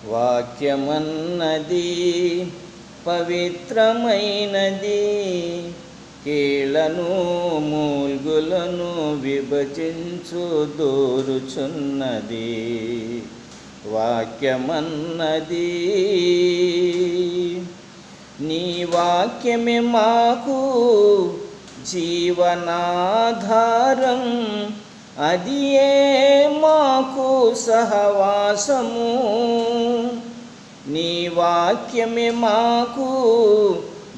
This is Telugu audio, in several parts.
వాక్యమన్నది పవిత్రమైనది, కీళ్లను మూల్గులను విభజించు దూరుచున్నది. వాక్యమన్నది నీ వాక్యమే మాకు జీవనాధారం, అది మాకు సహవాసము. నీ వాక్యమే మాకు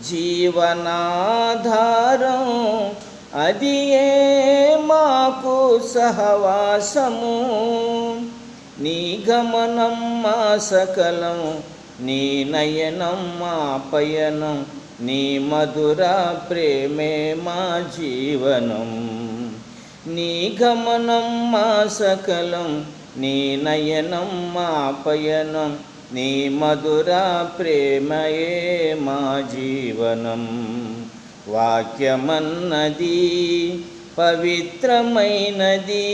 జీవనాధారం, అది మాకు సహవాసము. నీ గమనం మా సకలం, నీ నయనం మా పయనం, నీ మధుర ప్రేమే మా జీవనం. నీ గమనం మా సకలం, నీ నయనం మా పయనం, నీ మధుర ప్రేమయే మా జీవనం. వాక్యమన్నది పవిత్రమైనది,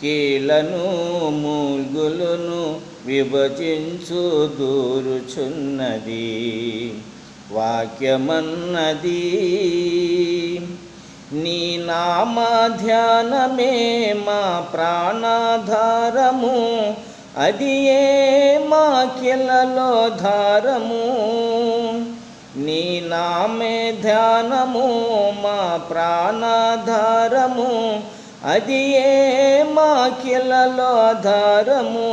కీళ్లను మూల్గులను విభజించు దూరుచున్నది. వాక్యమన్నది నీ నామ ధ్యానమే మా ప్రాణాధారము, అది మా కిలలో ధారము. నీ నామే ధ్యానము మా ప్రాణాధారము, అది మా కిలలో ధారము.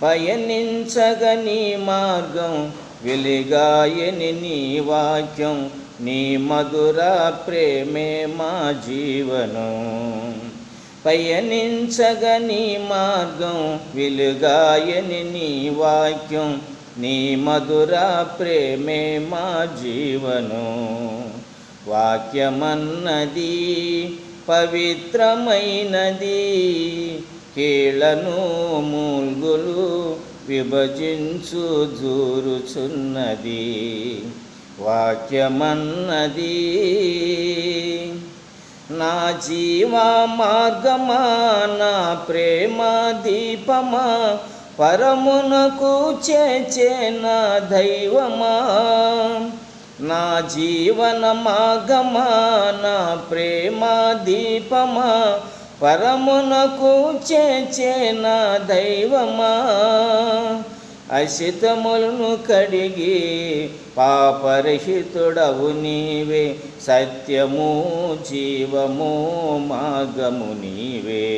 పయనించగని మార్గం వెలిగాయని నీ వాక్యం, నీ మధుర ప్రేమే మా జీవనం. పయనించగని మార్గం వెలుగాయని నీ వాక్యం, నీ మధుర ప్రేమే మా జీవనం. వాక్యమన్నది పవిత్రమైనది, కీళ్లను మూల్గులు విభజించు దూరుచున్నది. వాక్యమన్నది నా జీవా మార్గమా, నా ప్రేమ దీపమా, పరమునకు చేర్చే నా దైవమా. నా జీవన మార్గమా, నా ప్రేమ దీపమా, పరమునకు చేర్చే నా దైవమా. అశితములను కడిగి పాపరహితుడవు నీవే, సత్యము జీవము మార్గము నీవే.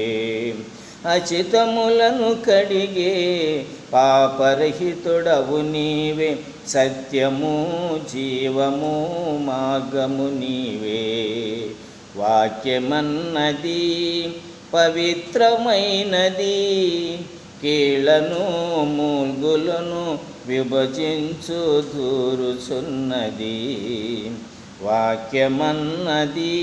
అచితములను కడిగే పాపరహితుడవు నీవే, సత్యము జీవము మార్గము నీవే. వాక్యమన్నది పవిత్రమైనది, కీళ్లను మూల్గులను విభజించు దూరుచున్నది. వాక్యమన్నది